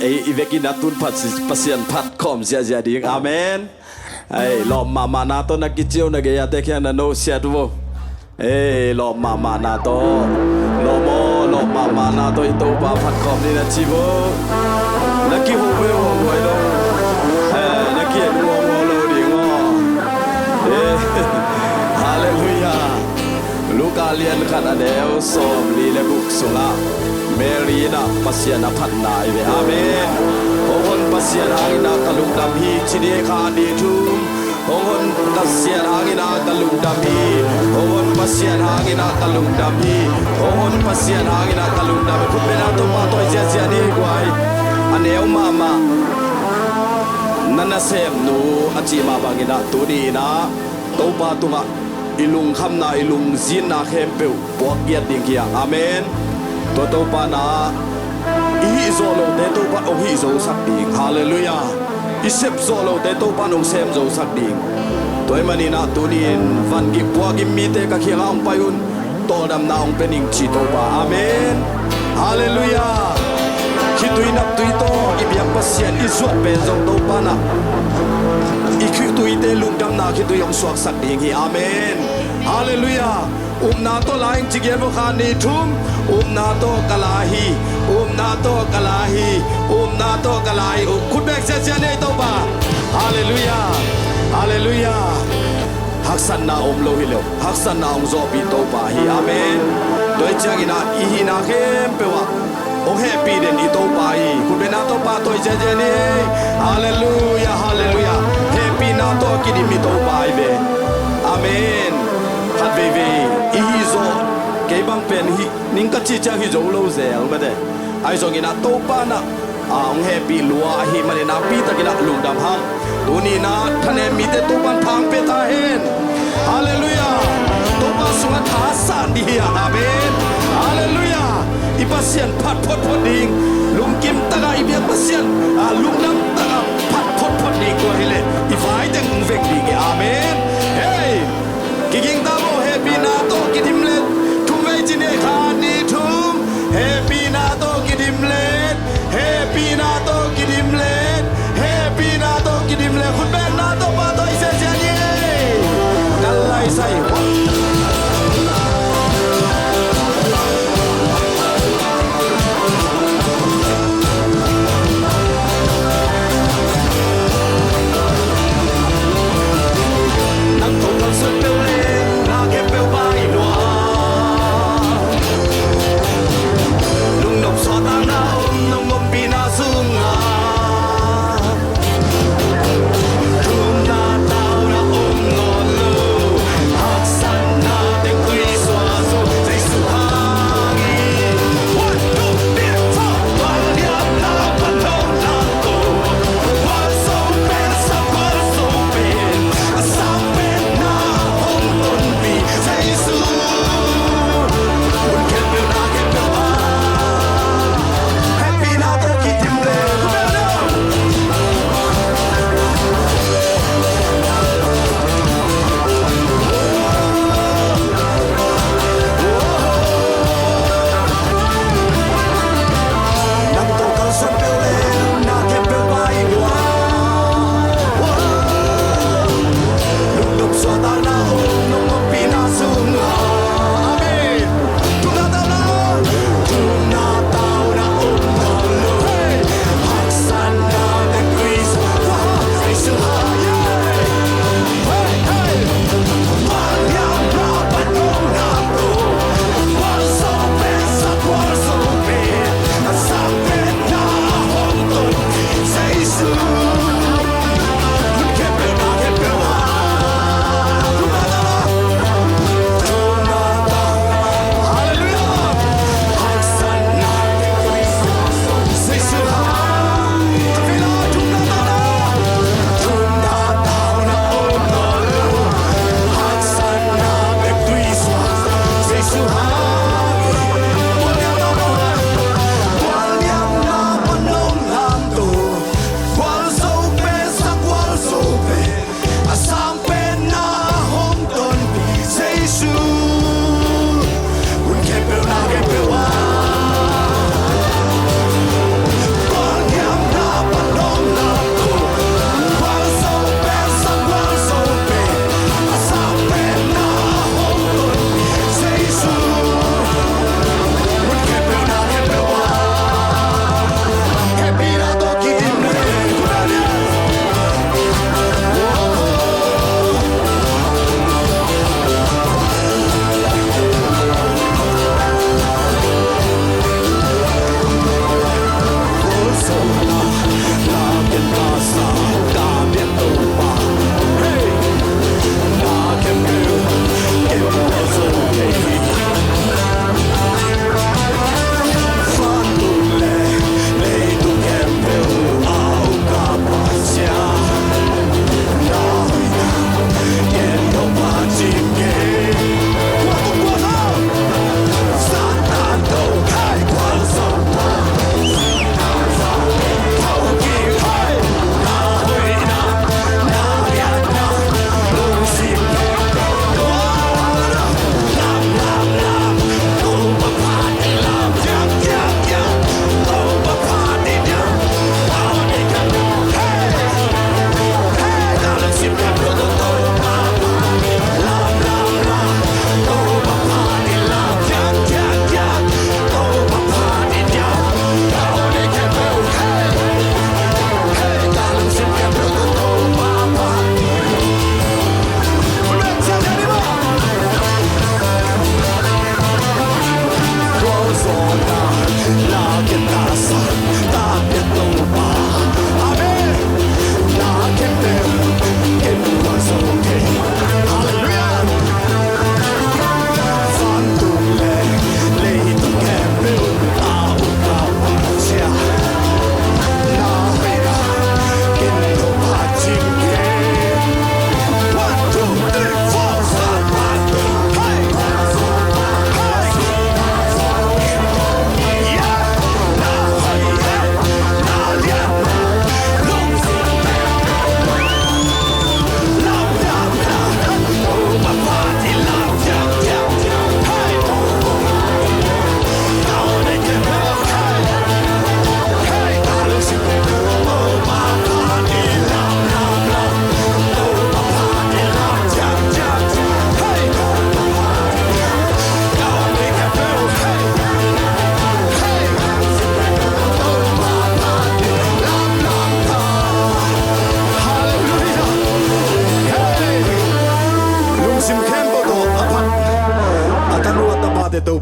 i veki na tun phat pasien phat khom sia sia ding amen lo mama na to na kichiu na ge ya te kya na no sia tu lo mama na to lo mama na to i to ba phat khom ni na chi bo na ki ho we ho we lo na ki lu ho lo ding ngo hallelujahลูกาเลียนขันอเดลสมลีและบุกสุงะเมรีนาปัสยานาพันนายเวอาเมนโอคนปัสยานาอินากะลุงดำฮีชินีคาดีทุมโอคนปัสยานาอินากะลุงดำฮีโอคนปัสยานาอินากะลุงดำฮีโอคนปัสยานาอินากะลุงดำคุณเป็นอาตุมาตัวเจียเจียนี่กวยอันเอวมานันน่ะเซมนูอาจีมาบังอินาตูดีนะโตปาตุงะอิลุงคำนาอิลุงจีนนาเข้มเปียวปวกเกียดดิ่งเกียงอาเมนตัวปานาอีโซโลเตตัวปาองฮีโซสักดิ่งฮาเลลูยาอีเซปโซโลเตตัวปาองเซมโซสักดิ่งตัวมันนี่นะตัวนี้วันกิปวกิมีเตกะเขียงองไปอุนตัวดำนาองเป็นอิงจีตัวปาอาเมนฮาเลลูยาคิดตุยนับตุยโตอีเบียงปัสเซียนอีสวดเป็นโซตัวปานะอีคิดตุยเตลุงดำนาคิดตุยองสวกสักดิ่งฮีอาเมนฮาเลลูยานาโตลายจิเกบุคานีทุมนาโตกลาฮีนาโตกลาฮีนาโตกลาฮีคุณเบกเซเซียเนโตบาฮาเลลูยาฮาเลลูยาฮักสันนาโลฮิเลฮักสันนาโซบิโตบาฮีอาเมนโดยจากินาอีฮินาเข้มเปวะองเฮปีเดนอีโตบาฮีคุณเบนาโตปาโตเจเจเนฮาเลลูยาฮาเลลูยาเฮปีนาโตกิดิมิโตบาฮีเบอาเมนฮัดเวเวอีฮิโซเก็บังเป็นฮินิงกัจจิจังฮิโซโลเซลมาเดไอโซกินาโตปานะองเฮปีลัวฮิมันนาปีตะกินาลุงดำฮังตูนีนาทะเนมีเตโตปันทางเปตาเฮนฮาเลลูยาโตปาสุงทาสันดีอาเมนฮาเลลูยาอีปัสเซียนพัดพดพดดิงลุงกิมตะกาอีเบียปัสเซียนลุงน้ำตะกาพัดพดพดดิงตัวเฮเลอีฝ่ายเต็งเวกดิงอาเมนเฮ้กิกิงตาโมเฮปีนาโตกิดิมเลทุมเวจิเนคานีทุมเฮปีนาโตกิดิมเลเฮปีนาโตกิดิมเลเฮปีนาโตกิดิมเลคุณแบงนาโตปาโตอิเซเซียนีกัลไลไซวะ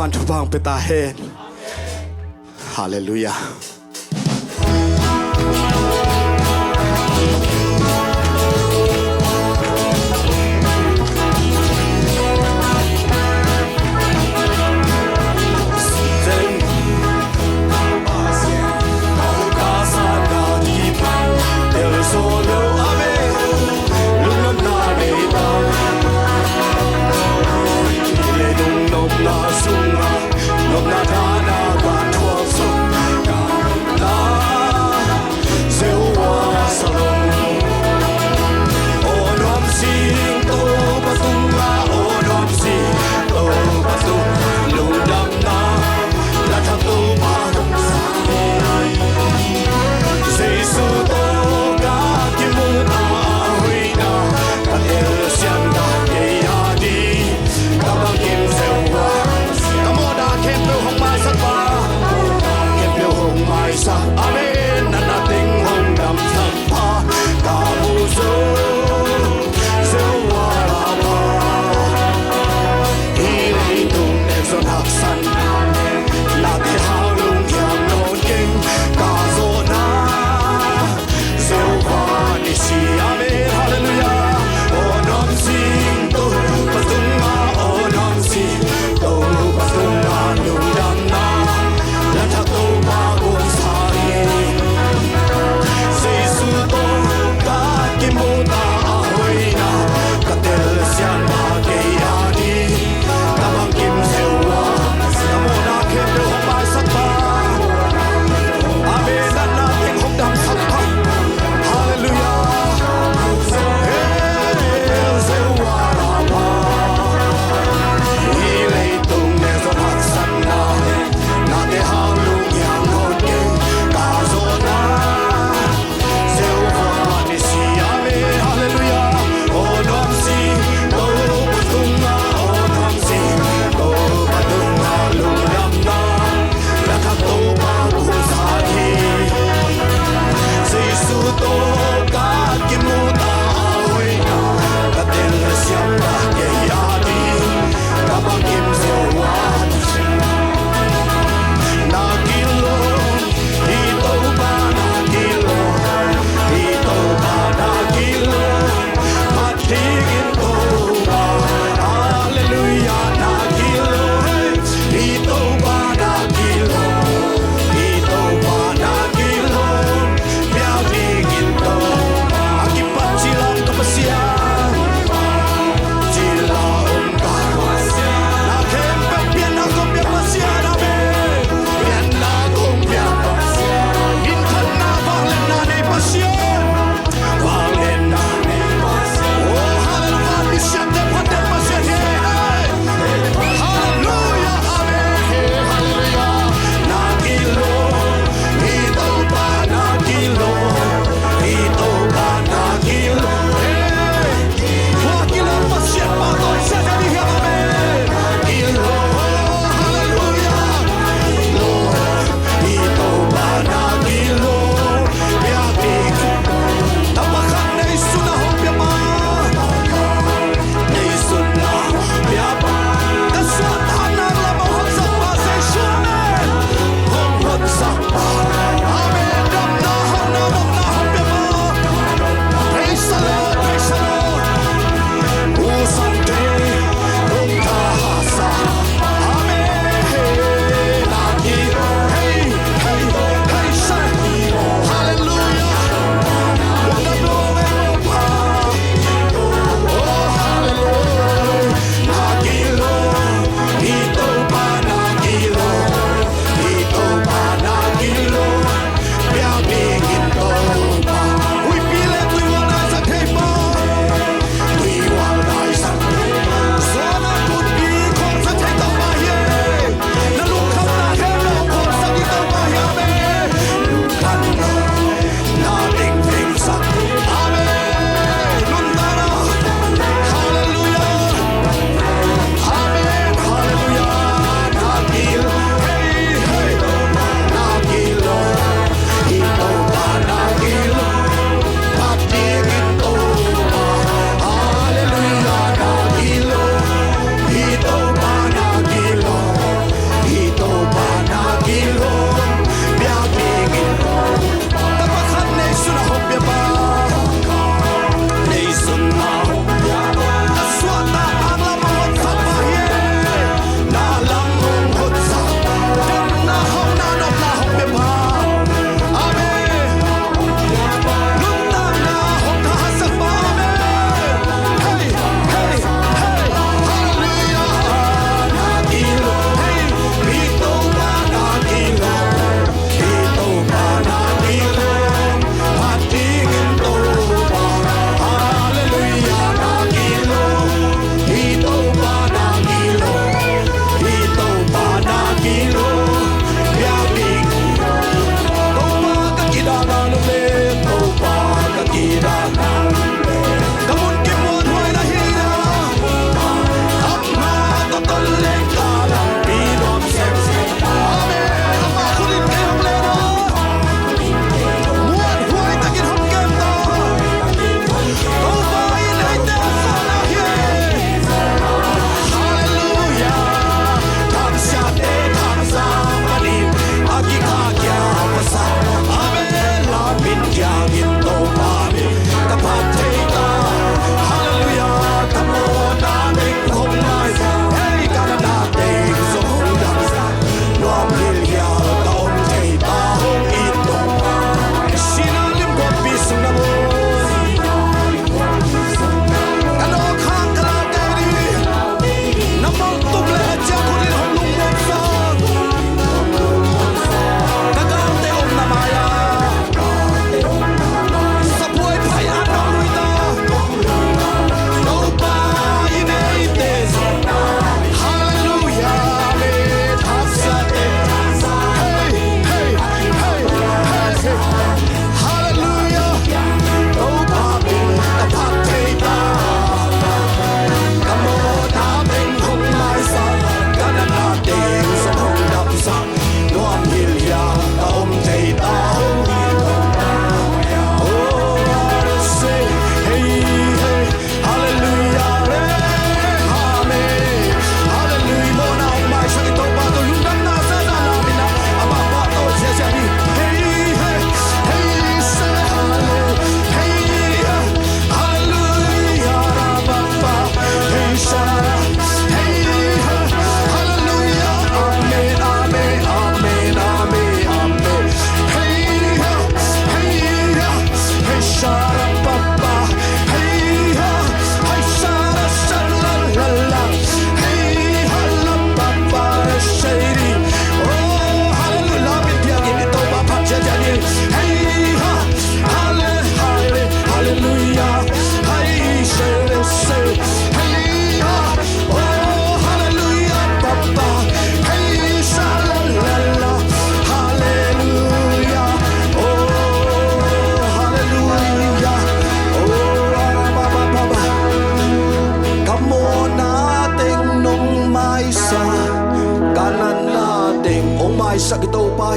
ban tu bang peta hen. Hallelujah. Sunga, nop na dana, ban tuo sung,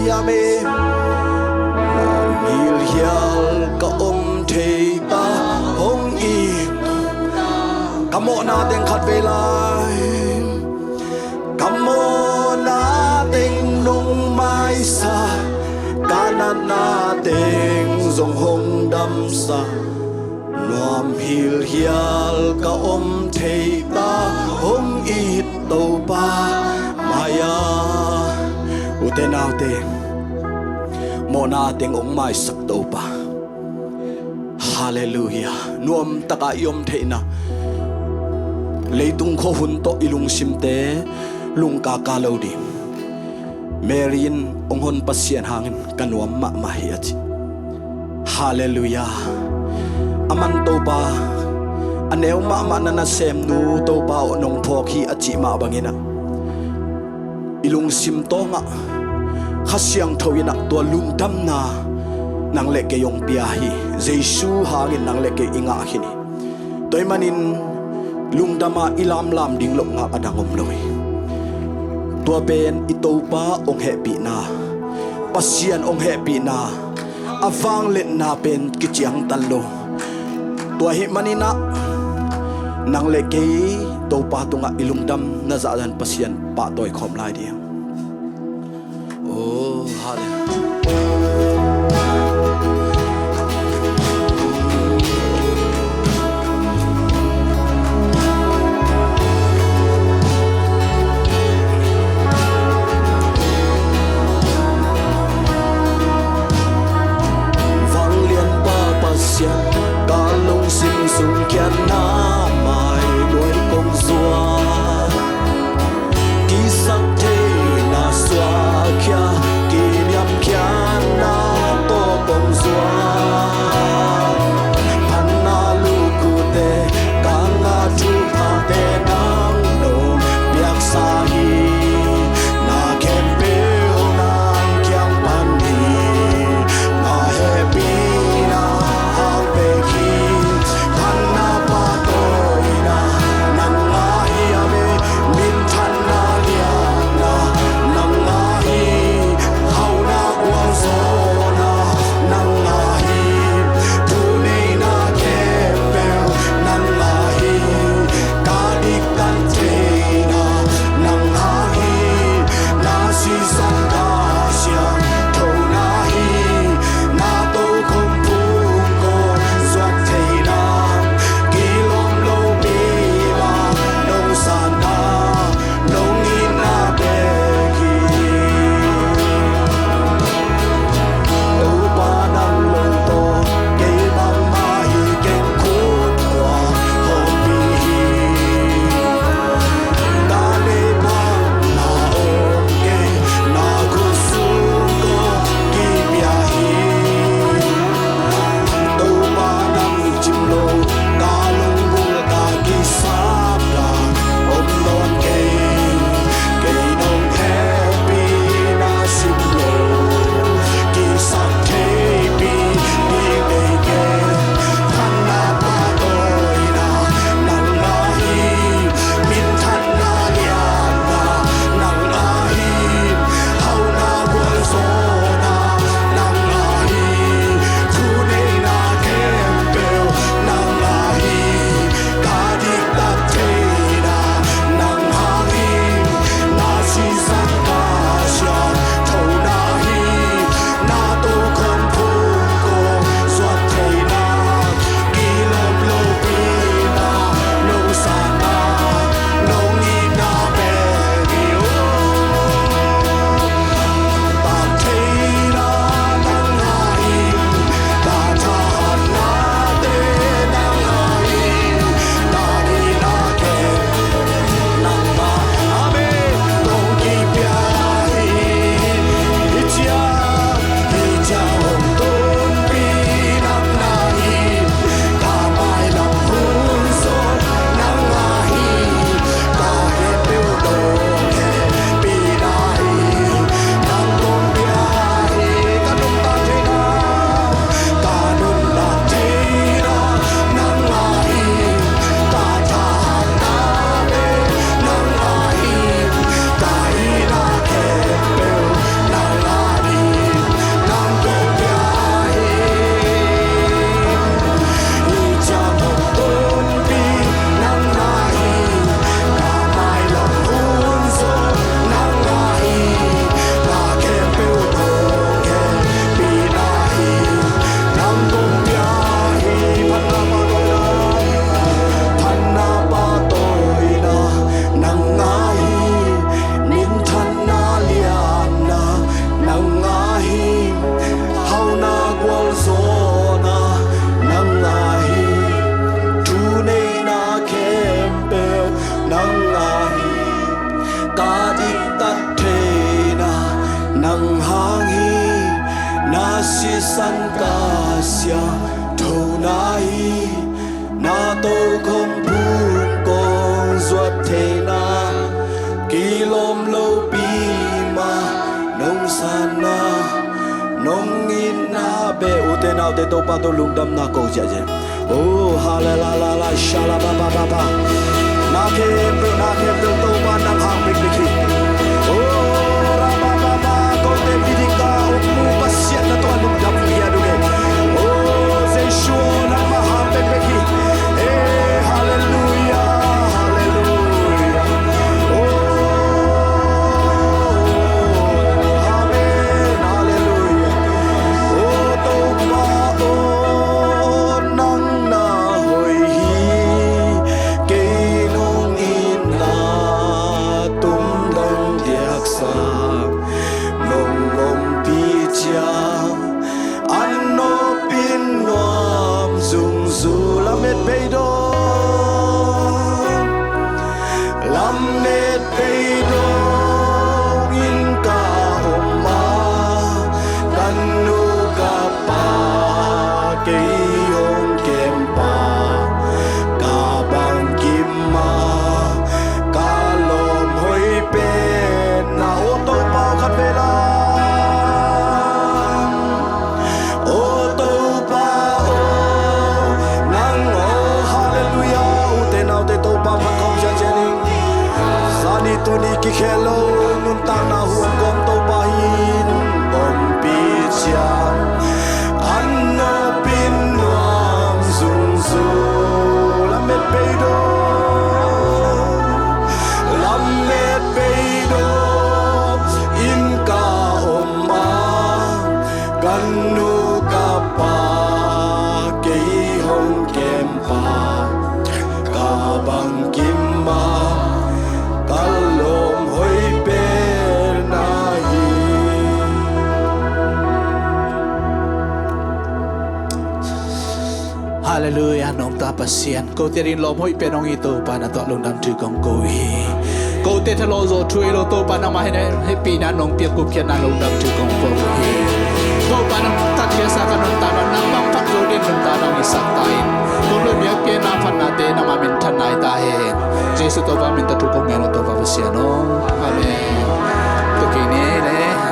Mayame Hil hial ka thei ta hong i Kamo nating katvelay Kamo nating nung may sa Kanan nating zong hong dam sa Nuam hil hial ka thei ta hong i tàu pa Maya Ute nating Mo nating may sak tàu pa Hallelujah Nuam taka yom thei na Leitung ko hunto ilung simte lung kakalaw di Merin onghon pasien hangin kanuam ma mahiat Hallelujah Aman to pa Anew ma na sem nu to pa onong pokhi achi ma bangina Ilung simto nga Kasyang tawina tua lungdam na Nang leke yung piyahi Jesu hangin nang leke inga akini Toy manin Lungdama ilam-lam ding lok nga adangom loy Tua ben ito pa ong happy na Pasyan ong happy na Avang lit na pen kichiyang talo Tua hi manina Nang lekei to pa to nga ilungdam na zaadan pasyan pa toy khom lai dia Oh hallelujah Kalung sinh sung kian na mai đuôi công dua Kỳ sắc thế na xóa kia kỷ niệm kia an ca sia thâu nai na tô không buông con ruột thế na kỳ lom lâu pi mà nông san na nông in na be u te nào te tô pa tô lung đâm na câu chả chả oh hallelujah shalababa na ke tô pa na phang big big oh rababa ko te vidika mu pasiat na to lung đâm dia du ke oh se shu na ma ha big big eh hallelujah hello nun ta na huam gom to bahin om pi chiam an no pin nuam zum zu la met peido in ka oma gan nu ka pa ke hong kem pa ka bang kim ma Hallelujah nong ta pasien ko te rin lom hoi pe nong ito pa na to lung dam tu kong ko hi ko te thalo zo thui lo to pa na ma he pi na nong pia ku kya na lung dam tu kong ko hi to pa na ta thia sa ka nong ta na nang bang phat ko din nong ta nong isak tain ko lo mya ke na phat na te na ma min than nai ta he jesu to pa min ta tu kong me no to pa pasien no amen to ki ne le